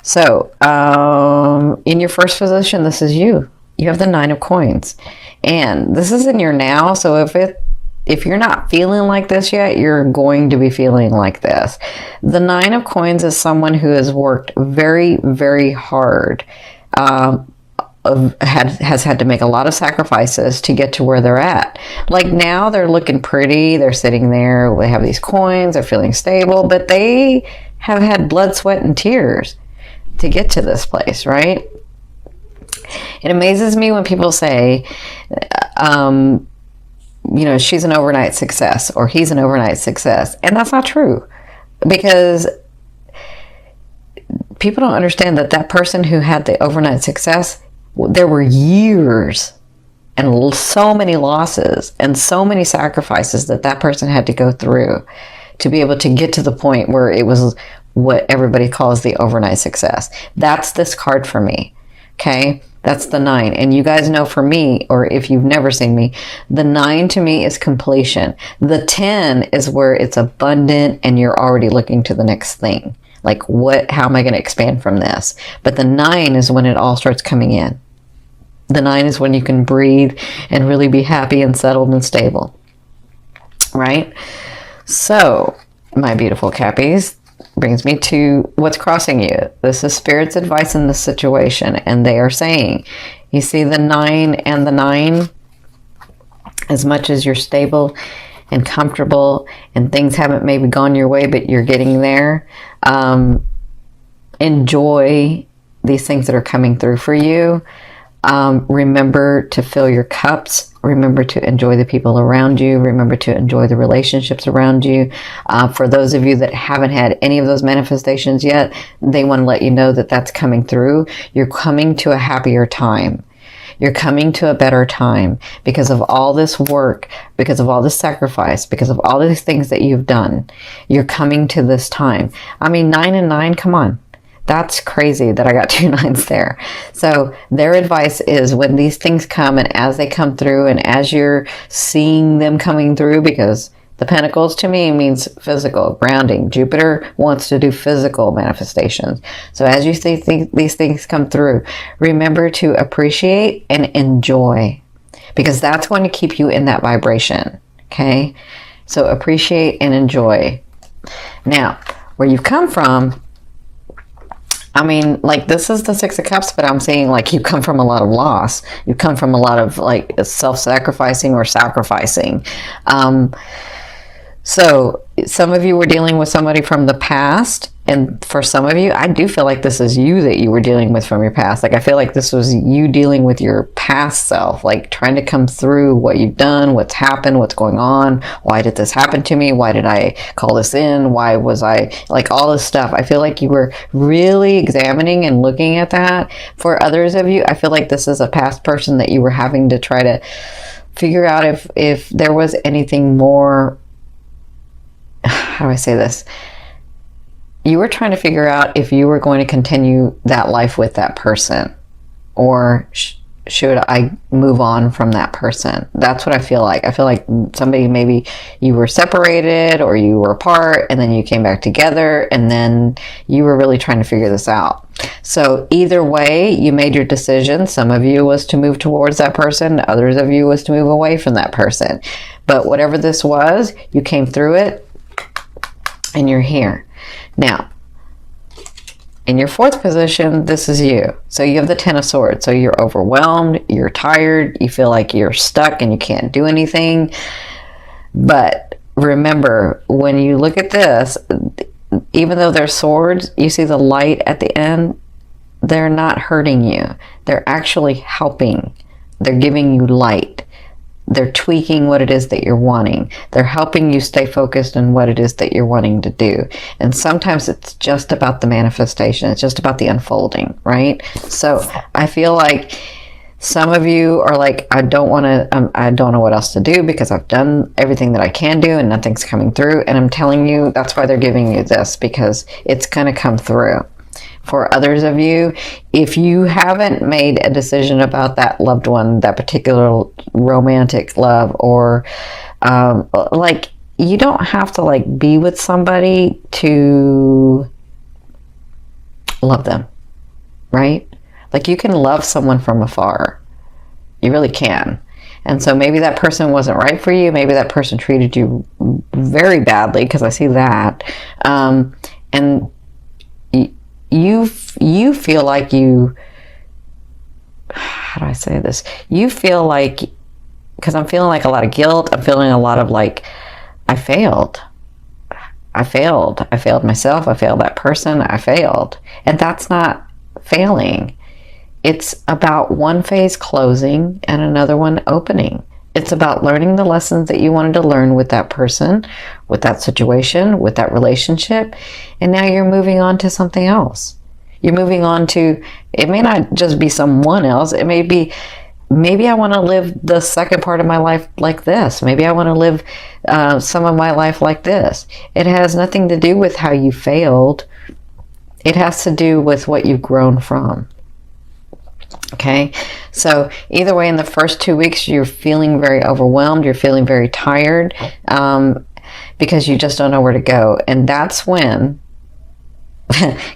So, in your first position, this is you. You have the 9 of coins. And this is in your now, so if you're not feeling like this yet, you're going to be feeling like this. The 9 of coins is someone who has worked very, very hard, has had to make a lot of sacrifices to get to where they're at. Like now they're looking pretty, they're sitting there, they have these coins, they're feeling stable, but they have had blood, sweat, and tears to get to this place, right? It amazes me when people say, she's an overnight success or he's an overnight success. And that's not true, because people don't understand that person who had the overnight success, there were years and so many losses and so many sacrifices that person had to go through to be able to get to the point where it was what everybody calls the overnight success. That's this card for me. Okay, that's the 9. And you guys know, for me, or if you've never seen me, the 9 to me is completion. The 10 is where it's abundant and you're already looking to the next thing. Like, how am I going to expand from this? But the 9 is when it all starts coming in. The 9 is when you can breathe and really be happy and settled and stable. Right? So, my beautiful Cappies, brings me to what's crossing you. This is Spirit's advice in this situation, and they are saying, you see the 9 and the 9, as much as you're stable and comfortable and things haven't maybe gone your way, but you're getting there, enjoy these things that are coming through for you. Remember to fill your cups. Remember to enjoy the people around you. Remember to enjoy the relationships around you. For those of you that haven't had any of those manifestations yet, they want to let you know that that's coming through. You're coming to a happier time. You're coming to a better time because of all this work, because of all this sacrifice, because of all these things that you've done. You're coming to this time. I mean, 9 and 9, come on. That's crazy that I got 2 9s there. So their advice is, when these things come and as they come through and as you're seeing them coming through, because the Pentacles to me means physical, grounding. Jupiter wants to do physical manifestations. So as you see these things come through, remember to appreciate and enjoy, because that's going to keep you in that vibration. Okay? So appreciate and enjoy. Now, where you've come from, I mean, like, this is the 6 of Cups, but I'm saying, like, you come from a lot of loss. You come from a lot of, like, self-sacrificing or sacrificing. So some of you were dealing with somebody from the past. And for some of you, I do feel like this is you that you were dealing with from your past. Like, I feel like this was you dealing with your past self, like trying to come through what you've done, what's happened, what's going on. Why did this happen to me? Why did I call this in? Why was I, like, all this stuff? I feel like you were really examining and looking at that. For others of you, I feel like this is a past person that you were having to try to figure out if there was anything more. How do I say this? You were trying to figure out if you were going to continue that life with that person, or should I move on from that person? That's what I feel like. I feel like somebody, maybe you were separated or you were apart and then you came back together, and then you were really trying to figure this out. So either way, you made your decision. Some of you was to move towards that person. Others of you was to move away from that person. But whatever this was, you came through it and you're here. Now, in your 4th position, this is you. So you have the 10 of Swords. So you're overwhelmed, you're tired, you feel like you're stuck and you can't do anything. But remember, when you look at this, even though they're swords, you see the light at the end, they're not hurting you. They're actually helping. They're giving you light. They're tweaking what it is that you're wanting. They're helping you stay focused on what it is that you're wanting to do. And sometimes it's just about the manifestation. It's just about the unfolding, right? So I feel like some of you are like, I don't know what else to do because I've done everything that I can do and nothing's coming through. And I'm telling you, that's why they're giving you this, because it's going to come through. For others of you, if you haven't made a decision about that loved one, that particular romantic love, or like, you don't have to, like, be with somebody to love them. right? Like, you can love someone from afar. You really can. And so maybe that person wasn't right for you. Maybe that person treated you very badly, because I see that. And you feel like you, how do I say this? You feel like, because I'm feeling like a lot of guilt. I'm feeling a lot of like, I failed. I failed myself. I failed that person. I failed. And that's not failing. It's about one phase closing and another one opening. It's about learning the lessons that you wanted to learn with that person, with that situation, with that relationship. And now you're moving on to something else. You're moving on to, it may not just be someone else. It may be, maybe I want to live the second part of my life like this. Maybe I want to live some of my life like this. It has nothing to do with how you failed. It has to do with what you've grown from. Okay, so either way, in the first 2 weeks, you're feeling very overwhelmed. You're feeling very tired because you just don't know where to go. And that's when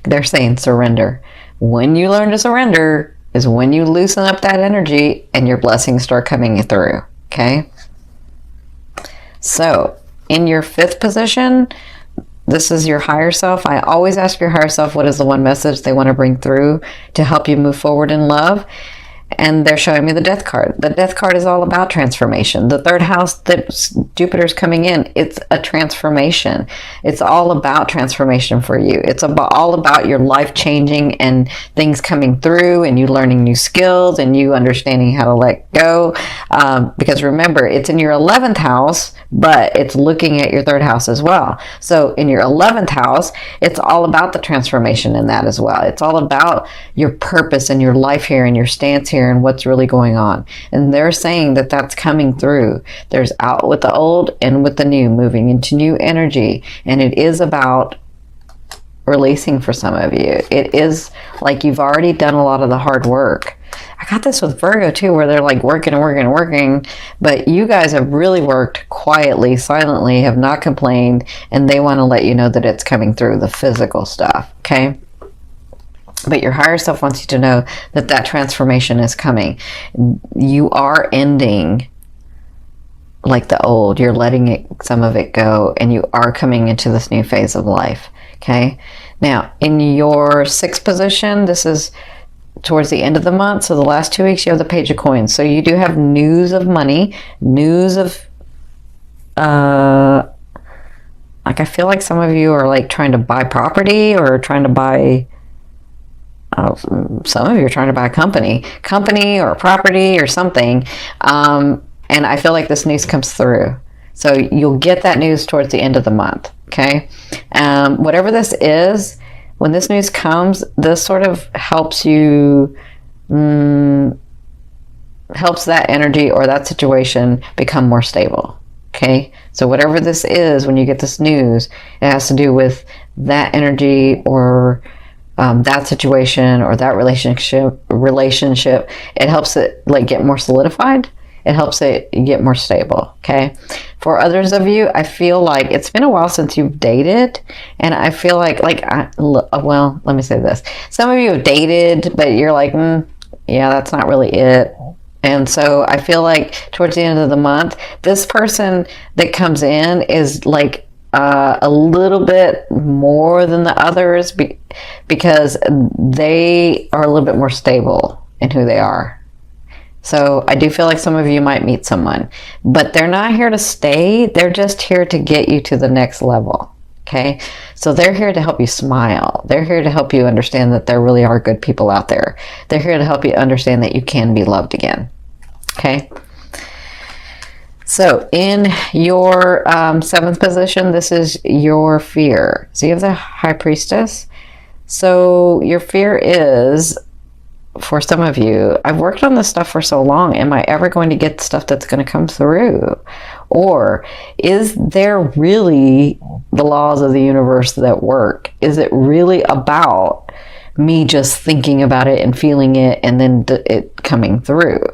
they're saying surrender. When you learn to surrender is when you loosen up that energy and your blessings start coming through. Okay, so in your 5th position, this is your higher self. I always ask your higher self, what is the one message they want to bring through to help you move forward in love? And they're showing me the Death card. The Death card is all about transformation. The 3rd house that Jupiter's coming in, it's a transformation. It's all about transformation for you. It's all about your life changing and things coming through, and you learning new skills and you understanding how to let go. Because remember, it's in your 11th house, but it's looking at your 3rd house as well. So in your 11th house, it's all about the transformation in that as well. It's all about your purpose and your life here and your stance here and what's really going on. And they're saying that that's coming through. There's out with the old and with the new, moving into new energy. And it is about releasing for some of you. It is like you've already done a lot of the hard work. I got this with Virgo too, where they're like working and working and working, but you guys have really worked quietly, silently, have not complained, and they want to let you know that it's coming through, the physical stuff. Okay, but your higher self wants you to know that that transformation is coming. You are ending like the old. You're letting some of it go, and you are coming into this new phase of life. Okay, now in your 6th position, this is towards the end of the month, so the last 2 weeks, you have the Page of Coins. So you do have news of money, news of like, I feel like some of you are like trying to buy property, or trying to buy some of you are trying to buy a company or a property or something. And I feel like this news comes through. So you'll get that news towards the end of the month. Okay. Whatever this is, when this news comes, this sort of helps you, helps that energy or that situation become more stable. Okay. So whatever this is, when you get this news, it has to do with that energy or that situation or that relationship. It helps it like get more solidified. It helps it get more stable. Okay. For others of you, I feel like it's been a while since you've dated, and I feel like well, let me say this. Some of you have dated, but you're like, yeah, that's not really it. And so I feel like towards the end of the month, this person that comes in is like a little bit more than the others because they are a little bit more stable in who they are. So I do feel like some of you might meet someone, but they're not here to stay. They're just here to get you to the next level. Okay. So they're here to help you smile. They're here to help you understand that there really are good people out there. They're here to help you understand that you can be loved again. Okay. So in your 7th position, this is your fear. So you have the High Priestess. So your fear is, for some of you, I've worked on this stuff for so long. Am I ever going to get stuff that's going to come through? Or is there really the laws of the universe that work? Is it really about me just thinking about it and feeling it and then it coming through?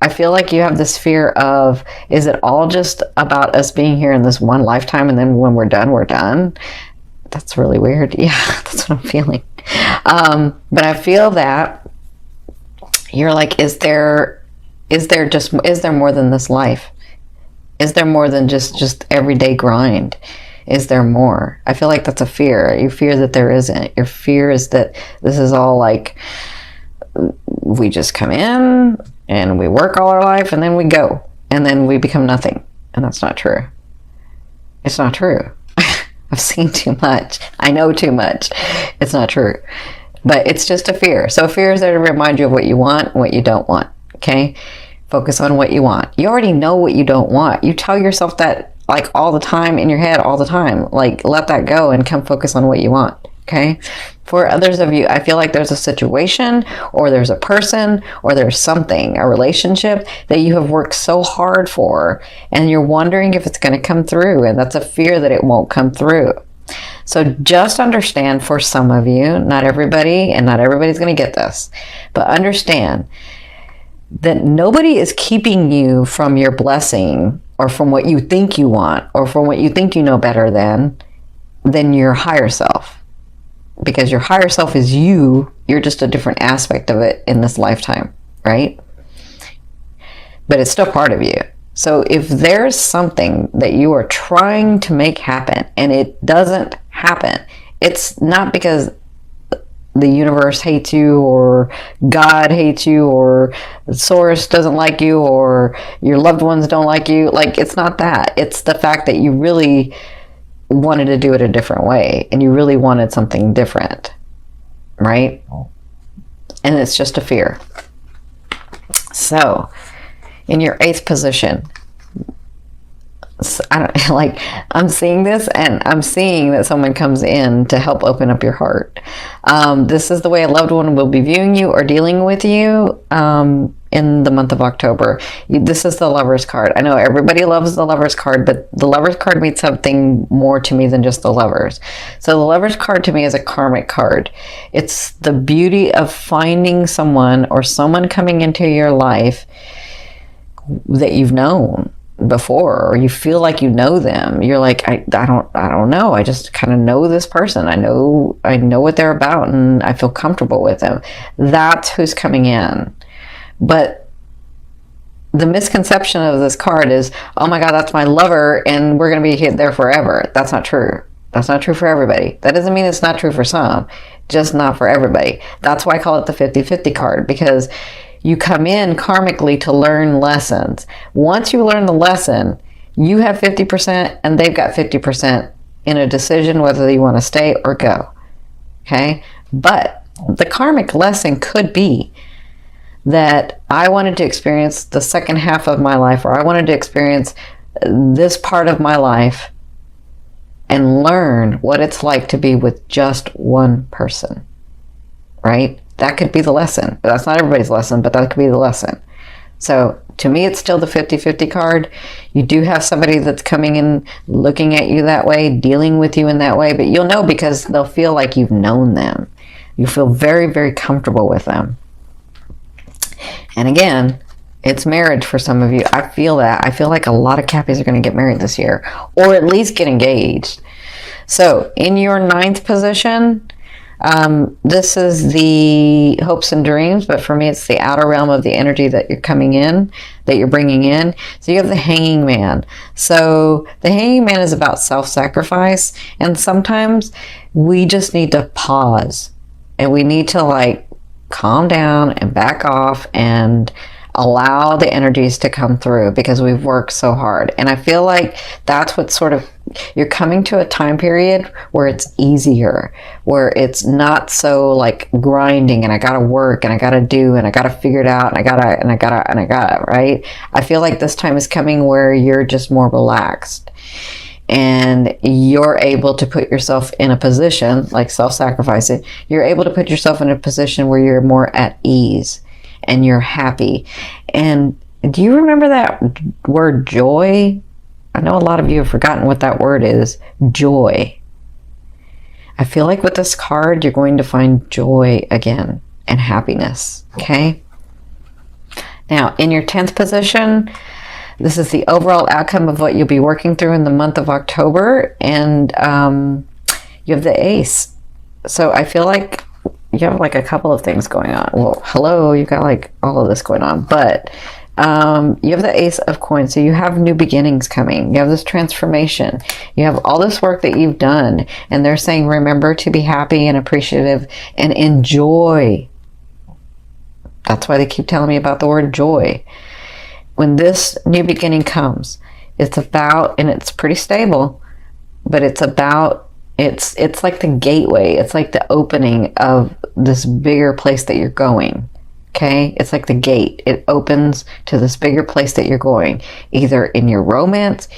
I feel like you have this fear of, is it all just about us being here in this one lifetime, and then when we're done, we're done? That's really weird. Yeah, that's what I'm feeling. But I feel that you're like, is there more than this life? Is there more than just everyday grind? Is there more? I feel like that's a fear. You fear that there isn't. Your fear is that this is all like, we just come in and we work all our life and then we go and then we become nothing. And that's not true. It's not true. I've seen too much. I know too much. It's not true. But it's just a fear. So fear is there to remind you of what you want and what you don't want. Okay? Focus on what you want. You already know what you don't want. You tell yourself that like all the time in your head, all the time. Like, let that go and come focus on what you want. Okay? For others of you, I feel like there's a situation or there's a person or there's something, a relationship that you have worked so hard for and you're wondering if it's going to come through, and that's a fear that it won't come through. So just understand, for some of you, not everybody, and not everybody's going to get this, but understand that nobody is keeping you from your blessing or from what you think you want or from what you think you know better than your higher self. Because your higher self is you. You're just a different aspect of it in this lifetime, right? But it's still part of you. So if there's something that you are trying to make happen and it doesn't happen, it's not because the universe hates you or God hates you or Source doesn't like you or your loved ones don't like you. Like, it's not that. It's the fact that you really wanted to do it a different way and you really wanted something different, right? And it's just a fear. So in your 8th position, I'm seeing this and I'm seeing that someone comes in to help open up your heart. This is the way a loved one will be viewing you or dealing with you in the month of October. This is the Lover's card. I know everybody loves the Lover's card, but the Lover's card means something more to me than just the Lovers. So the Lover's card to me is a karmic card. It's the beauty of finding someone or someone coming into your life that you've known before, or you feel like you know them. You're like, I don't know. I just kind of know this person. I know what they're about and I feel comfortable with them. That's who's coming in. But the misconception of this card is, oh my God, that's my lover and we're going to be there forever. That's not true. That's not true for everybody. That doesn't mean it's not true for some, just not for everybody. That's why I call it the 50-50 card, because you come in karmically to learn lessons. Once you learn the lesson, you have 50% and they've got 50% in a decision whether you want to stay or go. Okay? But the karmic lesson could be that I wanted to experience the second half of my life, or I wanted to experience this part of my life and learn what it's like to be with just one person, right? That could be the lesson. That's not everybody's lesson, but that could be the lesson. So to me, it's still the 50-50 card. You do have somebody that's coming in, looking at you that way, dealing with you in that way, but you'll know because they'll feel like you've known them. You feel very, very comfortable with them. And again, it's marriage for some of you. I feel that. I feel like a lot of Cappies are going to get married this year, or at least get engaged. So in your 9th position, this is the hopes and dreams, but for me, it's the outer realm of the energy that you're coming in, that you're bringing in. So you have the Hanging Man. So the Hanging Man is about self-sacrifice, and sometimes we just need to pause, and we need to like calm down and back off and allow the energies to come through, because we've worked so hard. And I feel like that's what sort of, you're coming to a time period where it's easier, where it's not so like grinding and I gotta work and I gotta do and I gotta figure it out and I gotta, right? I feel like this time is coming where you're just more relaxed and you're able to put yourself in a position, like self-sacrificing, you're able to put yourself in a position where you're more at ease and you're happy. And do you remember that word joy? I know a lot of you have forgotten what that word is. Joy. I feel like with this card, you're going to find joy again and happiness. Okay? Now, in your 10th position, this is the overall outcome of what you'll be working through in the month of October. And you have the Ace. So I feel like you have like a couple of things going on. Well, hello, you got like all of this going on, but you have the Ace of Coins, so you have new beginnings coming. You have this transformation. You have all this work that you've done, and they're saying, remember to be happy and appreciative and enjoy. That's why they keep telling me about the word joy. When this new beginning comes, it's about, and it's pretty stable, but it's about, it's like the gateway. It's like the opening of this bigger place that you're going. Okay? It's like the gate. It opens to this bigger place that you're going, either in your romance,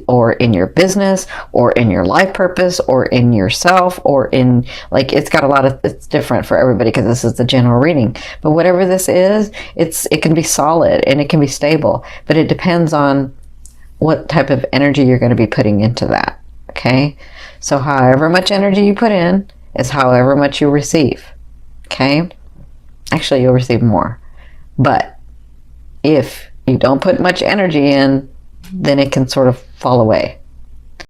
or in your business, or in your life purpose, or in yourself, or in, like, it's got a lot of, it's different for everybody because this is the general reading. But whatever this is, it can be solid and it can be stable, but it depends on what type of energy you're going to be putting into that. Okay? So however much energy you put in is however much you receive. Okay? Actually, you'll receive more. But if you don't put much energy in, then it can sort of fall away.